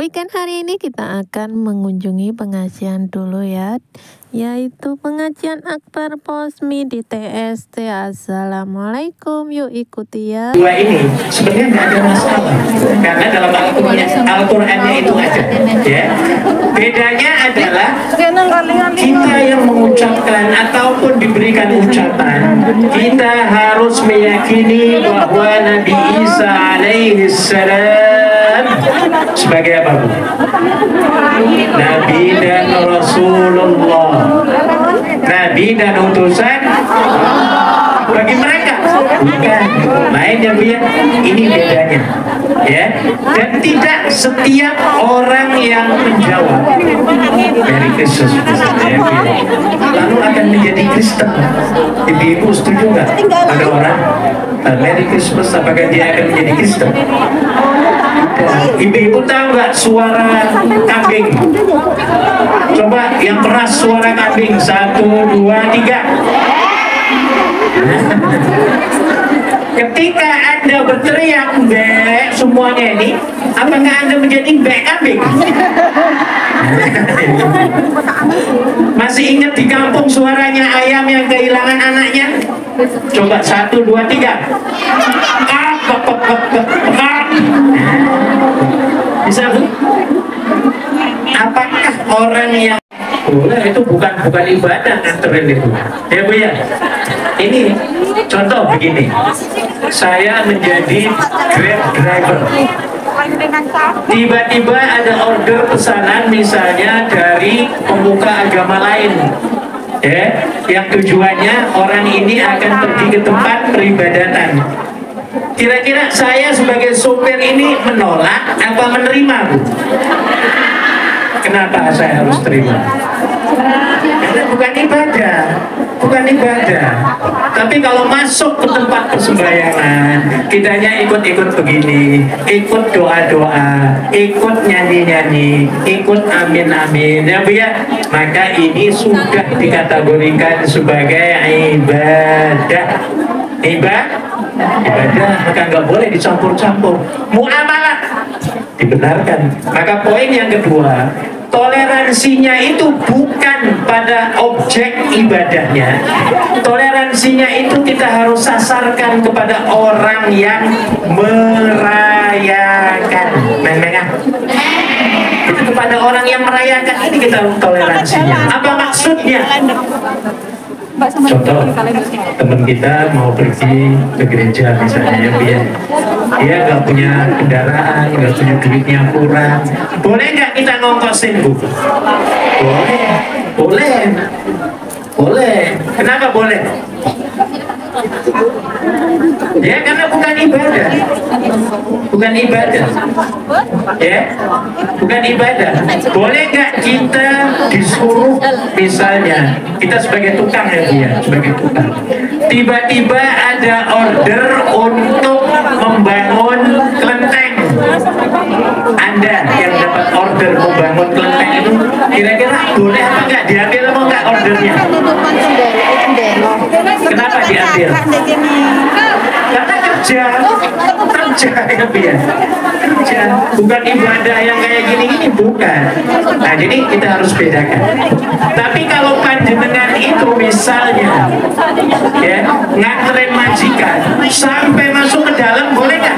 Weekend hari ini kita akan mengunjungi pengajian dulu ya, yaitu pengajian Akbar Posmi di TST. Assalamualaikum, yuk ikuti ya. Dua ini sebenarnya nggak ada masalah, karena dalam Al-Qur'annya itu ada, ya. Bedanya adalah kita yang mengucapkan ataupun diberikan ucapan, kita harus meyakini bahwa Nabi Isa alaihi salam sebagai apa, Bu? Nabi dan Rasulullah, Nabi dan utusan bagi mereka, bukan lain ya Bu ya. Ini bedanya, ya. Dan tidak setiap orang yang menjawab dari Kristus lalu akan menjadi Kristen. Ibu-ibu setuju nggak? Ada orang Merry Christmas, apakah dia akan menjadi Kristen? Ibu-ibu tahu nggak suara kambing? Coba yang keras suara kambing. 1, 2, 3. Ketika Anda berteriak "bek" semuanya ini, apakah Anda menjadi bek kambing? Masih ingat di kampung suaranya ayam yang kehilangan anaknya? Coba 1, 2, 3. Bisa Bu? Apakah orang yang boleh itu bukan ibadah nganterin itu, ya Bu ya? Ini contoh begini, saya menjadi Grab driver. Tiba-tiba ada order pesanan misalnya dari pemuka agama lain, ya, yang tujuannya orang ini akan pergi ke tempat peribadatan. Kira-kira saya sebagai sopir ini menolak apa menerima, Bu? Kenapa saya harus terima? Karena bukan ibadah, bukan ibadah. Tapi kalau masuk ke tempat persembahyangan, kitanya ikut-ikut begini, ikut doa-doa, ikut nyanyi-nyanyi, ikut amin-amin, ya Bu ya. Maka ini sudah dikategorikan sebagai ibadah. Ibadah, maka nggak boleh dicampur-campur. Muamalah dibenarkan. Maka poin yang kedua, toleransinya itu bukan pada objek ibadahnya. Toleransinya itu kita harus sasarkan kepada orang yang merayakan. Itu kepada orang yang merayakan, ini kita toleransinya. Apa maksudnya? Contoh, teman kita mau pergi ke gereja misalnya, ya Bu ya. Dia nggak punya kendaraan, nggak punya duitnya kurang. Boleh nggak kita ngongkosin, Bu? Boleh. Kenapa boleh? Ya karena bukan ibadah, ya, bukan ibadah. Boleh nggak kita disuruh, misalnya kita sebagai tukang, ya Bu ya, sebagai tukang, tiba-tiba ada order untuk membangun kelenteng. Anda yang dapat order membangun kelenteng itu, kira-kira boleh apa enggak? Diambil apa enggak ordernya? Kenapa diambil? Karena kerja ya Bu ya. Kerja, bukan ibadah yang kayak gini-gini, bukan. Nah jadi kita harus bedakan. Tapi kalau panjenengan itu misalnya, ya, nganterin majikan sampai masuk ke dalam, boleh nggak?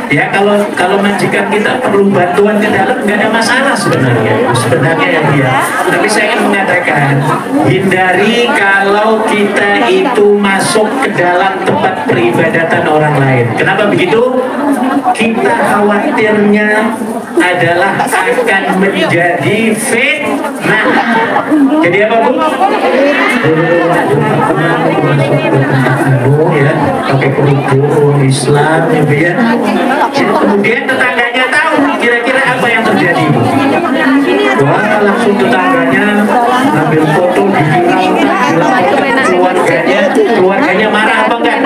Ya kalau majikan kita perlu bantuan ke dalam, nggak ada masalah sebenarnya ya dia. Tapi saya ingin mengatakan, hindari kalau kita itu masuk ke dalam tempat peribadatan orang lain. Kenapa begitu? Kita khawatirnya adalah akan menjadi fitnah. Jadi apa Bu? Ya, pakai kerudung Islam, ya Bu ya. Kemudian tetangganya tahu, kira-kira apa yang terjadi, Bu? Wah, langsung tetangganya ambil foto, keluarganya marah apa enggak?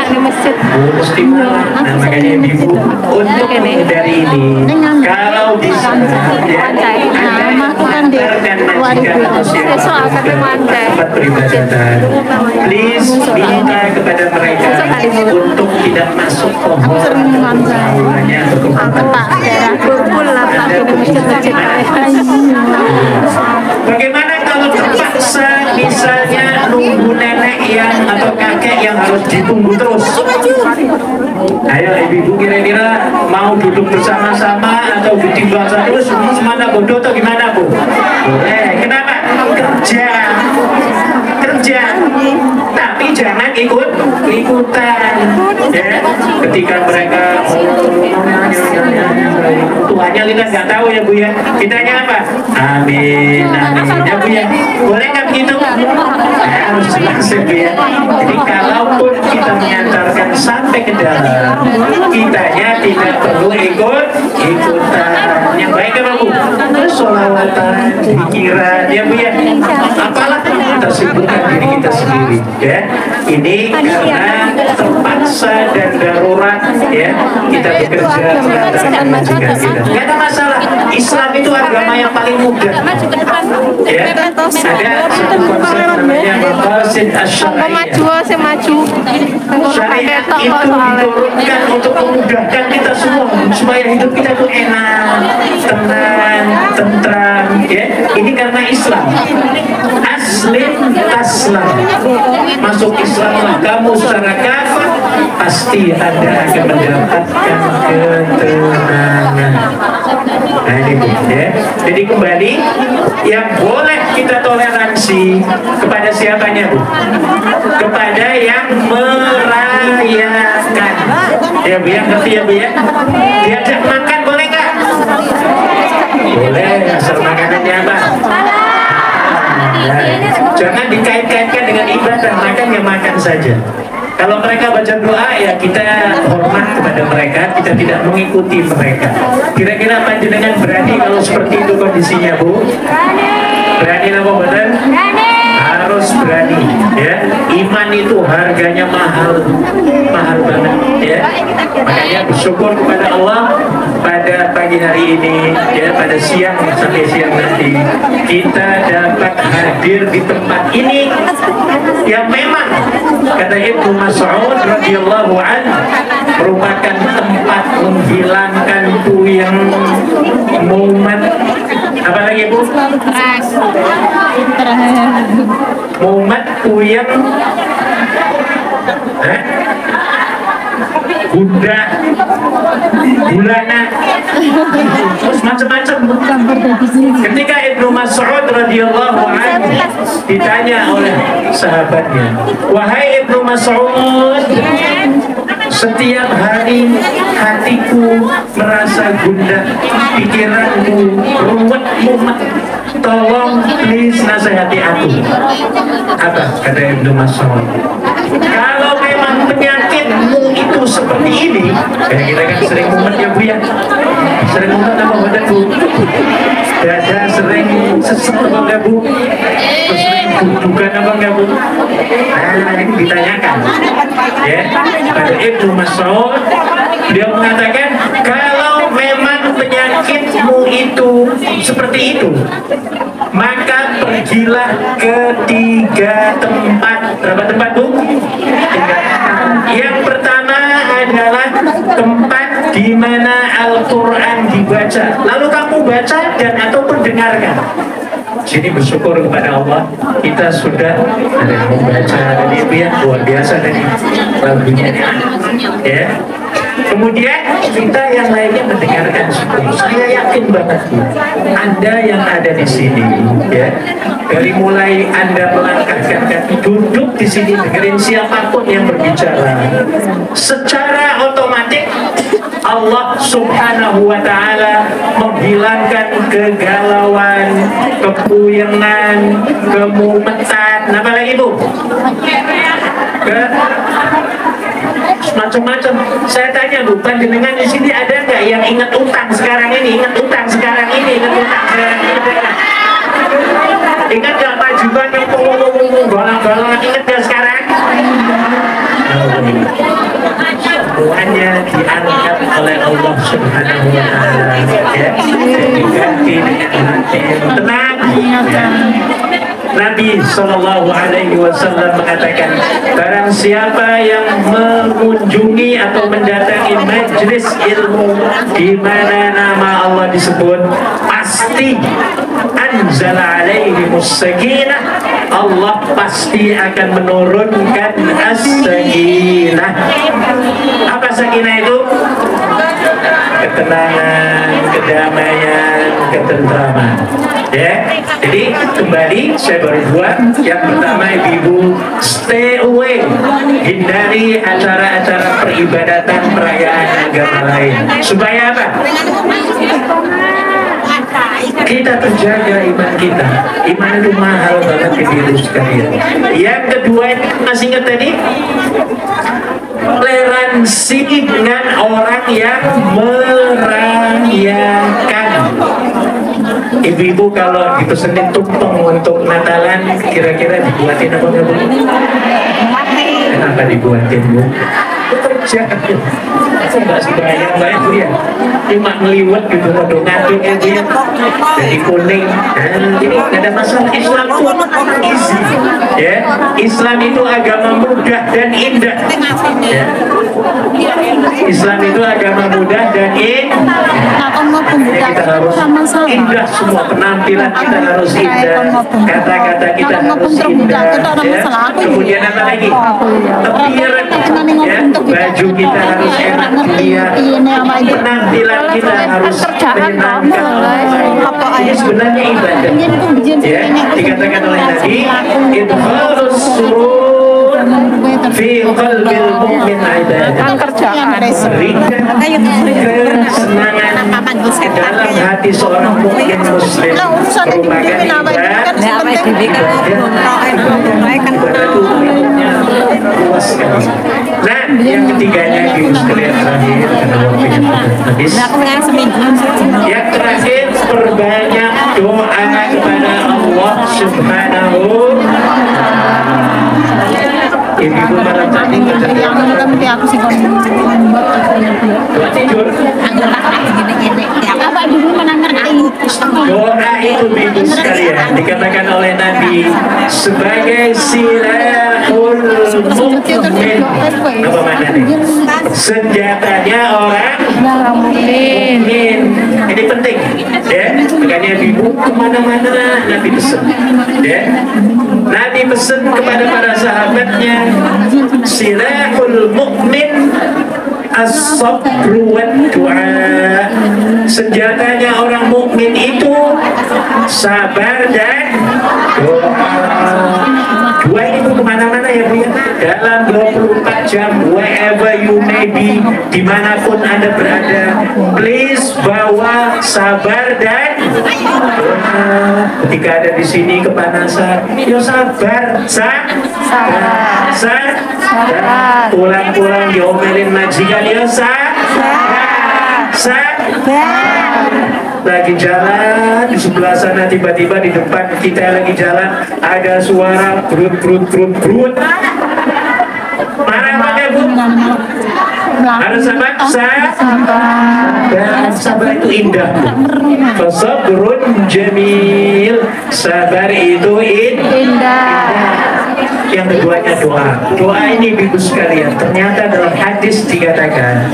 Oh, mesti marah. Nah, makanya Ibu untuk menghindari ini, kalau bisa ya, antarkan majikan atau siapa tempat peribadatan, please minta kepada mereka untuk tidak masuk pohon, hanya atau ke terus. Ayo ibu-ibu kira-kira mau duduk bersama-sama atau ditimbang terus mana bodoh atau gimana Bu? Boleh. Kenapa? Kerja. Tapi jangan ikutan. Ya. Ketika mereka tuanya kita nggak tahu ya Bu ya. Kitanya apa? Amin ya Bu ya. Boleh nggak begitu? Harus jelas ya Bu ya. Jadi kalaupun kita mengantarkan sampai ke dalam, kitanya tidak perlu ikutan. Yang baik apa Bu? Sholawatan, pikiran ya Bu ya. Apalah tersibukkan diri kita sendiri ya. Ini karena terpaksa dan darurat ya kita bekerja mengantarkan majikan kita. Gak ada masalah. Islam itu agama yang paling mudah. Ya, ada satu konsep namanya maqasid asy-syar'iyyah. Syariat itu diturunkan untuk memudahkan kita semua supaya hidup kita itu enak, tenang, tentram. Ya, ini karena Islam. Aslim taslam. Masuk Islamlah kamu secara kafah, pasti Anda akan mendapatkan ketenangan. Nah ini Bu ya. Jadi kembali, yang boleh kita toleransi kepada siapanya Bu? Kepada yang merayakan. Ya Bu ya, ngerti ya Bu ya? Diajak makan boleh nggak? Boleh, asal makanannya apa? Jangan dikait-kaitkan dengan ibadah, makan ya makan saja. Kalau mereka baca doa ya kita hormat kepada mereka, kita tidak mengikuti mereka. Kira-kira panjenengan berani kalau seperti itu kondisinya Bu? Berani apa benar? Harus berani ya. Iman itu harganya mahal banget ya. Makanya bersyukur kepada Allah pada pagi hari ini ya, pada siang sampai siang nanti kita dapat hadir di tempat ini yang memang kata Ibnu Mas'ud radhiyallahu anhu merupakan tempat menghilangkan puyeng, mumet, apa lagi Bu? Mumet, puyeng, budak, gulana, terus macam-macam. Ketika Ibnu Mas'ud radhiyallahu anhu ditanya oleh sahabatnya, wahai Ibnu Mas'ud, setiap hari hatiku merasa gundah, pikiranku ruwet mumet, tolong please nasihati aku. Apa kata Ibnu Mas'ud? Kalau memang penyakitmu itu seperti ini, kayak kita kan sering mumet ya Bu ya. Sering mumet apa badan Bu? Dada sering sesek apa enggak Bu? Terus sering bukan apa enggak Bu? Nah ini ditanyakan ya pada Ibnu Mas'ud. Dia mengatakan kalau memang penyakitmu itu seperti itu, maka pergilah ke 3 tempat. Berapa tempat Bu? 3. Yang pertama adalah tempat di mana Al-Quran dibaca, lalu kamu baca dan ataupun dengarkan. Sini bersyukur kepada Allah kita sudah ada yang membaca dari biar luar biasa dari lagunya ya. Kemudian kita yang lainnya mendengarkan syukur. Saya yakin banget Anda yang ada di sini ya, dari mulai Anda melangkahkan kaki duduk di sini dengerin siapapun yang berbicara, secara otomatis Allah Subhanahu wa Ta'ala menghilangkan kegalauan, kepuyengan, kemumetan, apa lagi Bu? Macam-macam. Saya tanya Bu, panjenengan di sini ada nggak yang ingat utang sekarang ini? Ingat utang sekarang ini? Ingat utang sekarang ini? Ingat nggak majuban yang bolong-bolong, ingat nggak sekarang? Semuanya diangkat oleh Allah Subhanahu wa Ta'ala ya, diganti dengan hati yang tenang ya. Nabi Shallallahu Alaihi Wasallam mengatakan, barang siapa yang mengunjungi atau mendatangi majelis ilmu di mana nama Allah disebut, pasti anzala alaihimus sakinah, Allah pasti akan menurunkan as-sakinah. Apa sakinah itu? Ketenangan, kedamaian, ketentraman. Ya, jadi kembali saya baru buat yang pertama, ibu stay away, hindari acara-acara peribadatan perayaan agama lain. Supaya apa? Kita terjaga iman kita. Iman itu mahal banget di diri sekalian. Yang kedua, masih ingat tadi? Toleransi dengan orang yang merayakan. Ibu-ibu kalau dipesenin tumpeng untuk Natalan, kira-kira dibuatin apa nggak, Bu? Kenapa dibuatin, Bu? Kerja. Saya nggak suka yang lain, Bu, ya. Cuma ngeliwat gitu, ngaduk-ngaduk ya, Bu, ya. Jadi kuning. Jadi nggak ada masalah. Islam itu easy. Ya, Islam itu agama mudah dan indah. Ya. Islam itu agama mudah dan indah. Kita harus indah, semua penampilan kita harus indah, kata-kata kita harus indah. Ya. Kemudian apa lagi? Appearance, ya. Baju kita harus enak dilihat, penampilan kita harus menyenangkan. Ini sebenarnya ibadah. Ya, dikatakan oleh Nabi, itu harus fi qalbil mu'min ibadah. Kesenangan dalam hati seorang mukmin muslim merupakan ibadah. Nah, yang ketiganya ibu sekalian terakhir, karena waktunya habis. Yang terakhir, perbanyak doa kepada Allah Subhanahu. Ibu malam tadi aku sih tidur. Apa dulu menangerti? Doa itu ibu sekalian dikatakan oleh Nabi sebagai silahul mukmin. Apa maknanya? Senjatanya orang mukmin. Ini penting, ya. Makanya ibu kemana-mana Nabi pesan, ya. Nabi pesan kepada para sahabatnya, silahul mukmin as-sabru wa du'a. Senjatanya orang mukmin itu sabar dan doa. Doa itu kemana-mana ya, Bu, ya. Dalam 24 jam, wherever you may be, dimanapun Anda berada, please bawa sabar dan doa. Ketika ada di sini kepanasan, yo sabar, sabar. Pulang-pulang diomelin majikan, yo sabar. Lagi jalan di sebelah sana, tiba-tiba di depan kita lagi jalan ada suara brut. Marah pakai, Bu? Harus sabar. Sabar itu indah. Fasabrun jamil. Sabar itu indah. Yang keduanya doa. Doa ini ibu sekalian, ternyata dalam hadis dikatakan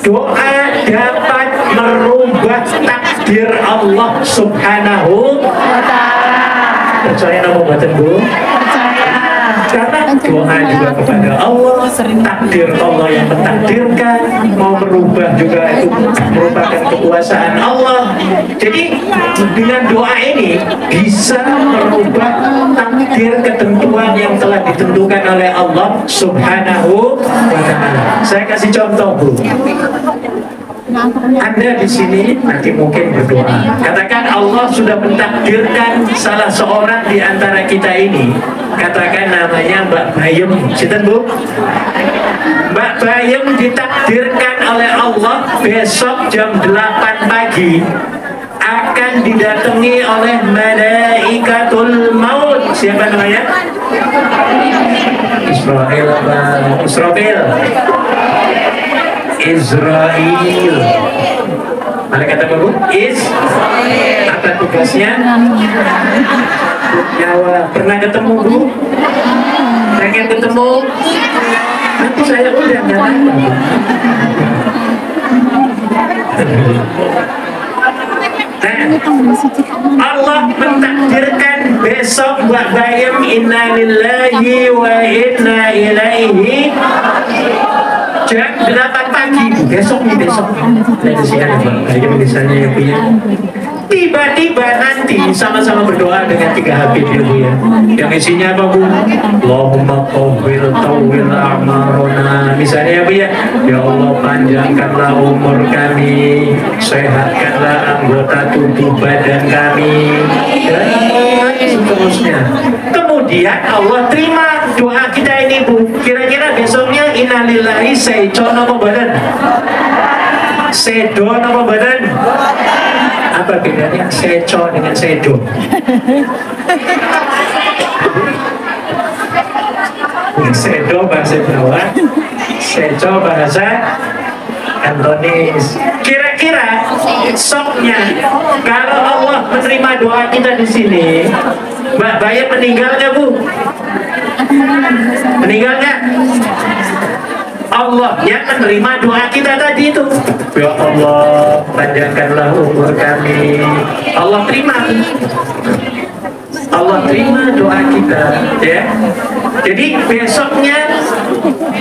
doa dapat merubah takdir Allah Subhanahu wa ta'ala. Percaya nama buatan, Bu? Karena doa juga kepada Allah, takdir Allah yang mentakdirkan, mau merubah juga itu merupakan kekuasaan Allah. Jadi dengan doa ini bisa merubah takdir ketentuan yang telah ditentukan oleh Allah Subhanahu wa ta'ala. Saya kasih contoh, Bu. Anda di sini nanti mungkin berdoa. Katakan Allah sudah mentakdirkan salah seorang di antara kita ini. Katakan namanya Mbak Bayem. Sinten, Bu? Mbak Bayem ditakdirkan oleh Allah besok jam 8 pagi akan didatangi oleh malaikatul maut. Siapa namanya? Israel. Malaikat apa, Bu? Israel. Apa tugasnya? Nyawa. Pernah ketemu Bu? Pengen ketemu? Nanti saya udah nggak. Allah mentakdirkan besok Mbak Bayem inna lillahi wa inna ilaihi jam 8 pagi besok misalnya ya Bu ya. Tiba-tiba nanti sama-sama berdoa dengan 3 habib ya Bu ya. Yang isinya apa Bu? Allahumma qawwil tawwil a'marona. Misalnya ya Bu ya. Ya Allah panjangkanlah umur kami, sehatkanlah anggota tubuh badan kami, dan seterusnya. Kemudian Allah terima doa kita ini Bu. Kira-kira besoknya innalillahi seco apa badan? Sedo apa badan? Apa bedanya seco dengan sedo? Sedo bahasa Jawa, seco bahasa Kantonis. Kira-kira soknya kalau Allah menerima doa kita di sini, Mbak Bayem meninggal nggak Bu? Meninggal nggak? Allah yang menerima doa kita tadi itu. Ya Allah, panjangkanlah umur kami. Allah terima. Allah terima doa kita, ya. Jadi besoknya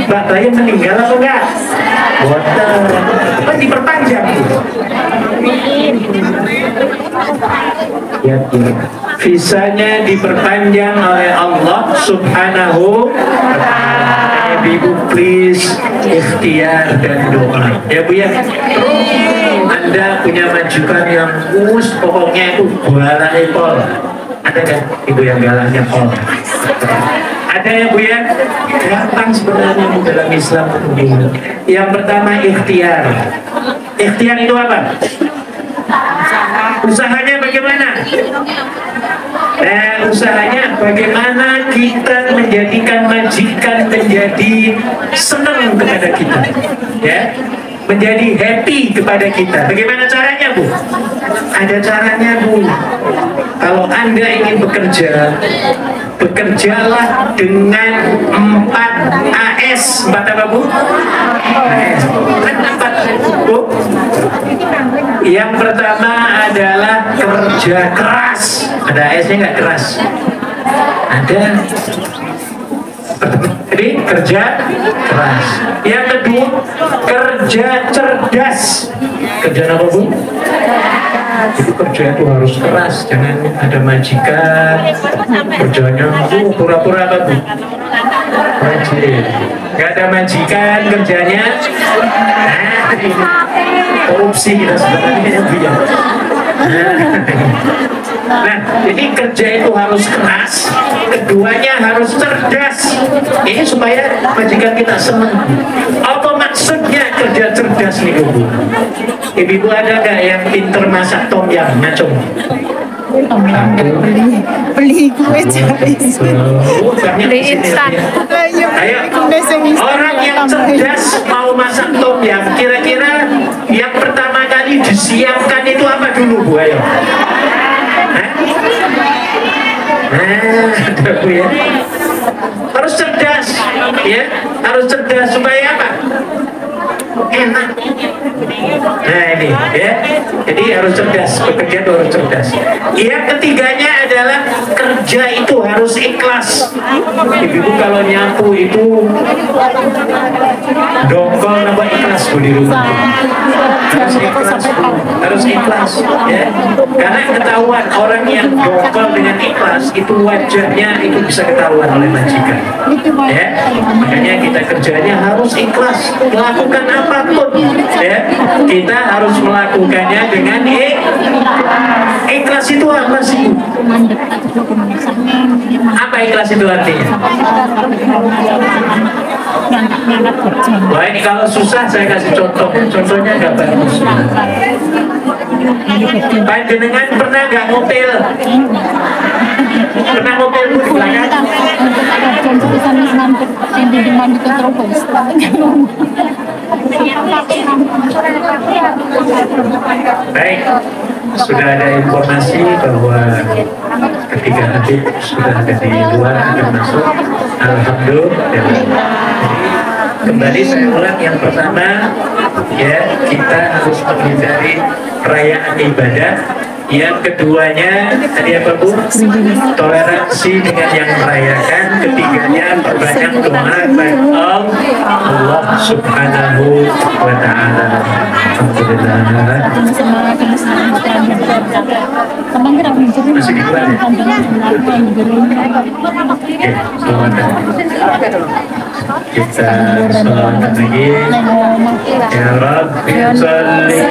Mbak Bayem meninggal atau enggak? Boten. Apa diperpanjang? Ya, visanya diperpanjang oleh Allah Subhanahu wa ta'ala. Ibu please ikhtiar dan doa ya Bu ya. Anda punya majikan yang pokoknya itu galaknya pol. Ada kan ibu yang galaknya pol? Ada ya Bu ya. Gampang sebenarnya Bu dalam Islam. Yang pertama ikhtiar. Ikhtiar itu apa? Usahanya bagaimana? Usahanya bagaimana kita menjadikan majikan menjadi senang kepada kita, ya, menjadi happy kepada kita. Bagaimana caranya Bu? Ada caranya Bu. Kalau Anda ingin bekerja, bekerjalah dengan 4 AS. 4 apa Bu? AS. 4 Bu. Yang pertama adalah kerja keras. Ada AS-nya nggak keras? Ada. Jadi kerja keras. Yang kedua kerja cerdas. Kerja apa Bu? Itu kerja itu harus keras. Jangan ada majikan kerjanya pura-pura apa Bu? Rajin. Gak ada majikan kerjanya korupsi kita sebenarnya Bu ya. Nah, jadi kerja itu harus keras, keduanya harus cerdas. Ini supaya majikan kita senang. Apa maksudnya kerja cerdas nih Bu? Ibu ada nggak yang pinter masak tom yum? Ngacung? Beli kue Chinese. Beli instan. Ayo, orang yang cerdas mau masak tom yum, kira-kira yang pertama kali disiapkan itu apa dulu Bu? Ayo. Ada Bu ya. Harus cerdas, ya, harus cerdas supaya apa? Enak. Nah ini ya, jadi harus cerdas, bekerja itu harus cerdas. Yang ketiganya adalah kerja itu harus ikhlas. Ibu kalau nyapu itu dongkol apa ikhlas Bu di rumah? Harus ikhlas, harus ikhlas ya. Karena ketahuan orang yang dongkol dengan ikhlas itu wajahnya itu bisa ketahuan oleh majikan. Ya, makanya kita kerjanya harus ikhlas, melakukan apapun ya, kita harus melakukannya dengan ikhlas. Itu apa sih? Apa ikhlas itu artinya? Wah ini kalau susah saya kasih contoh, contohnya nggak bagus. Panjenengan pernah nggak ngopel? Pernah ngopel Bu di belakang? Baik, sudah ada informasi bahwa ketiga Habib sudah ada di luar akan masuk. Alhamdulillah. Kembali saya ulang, yang pertama ya, kita harus menghindari perayaan ibadah. Yang keduanya tadi apa Bu? Toleransi dengan yang merayakan. Ketiganya perbanyak doa kepada Allah Subhanahu wa Ta'ala. Alhamdulillah. Masih di bulan ya? Oke, selamat kita selamat lagi. Ya Rabbi salli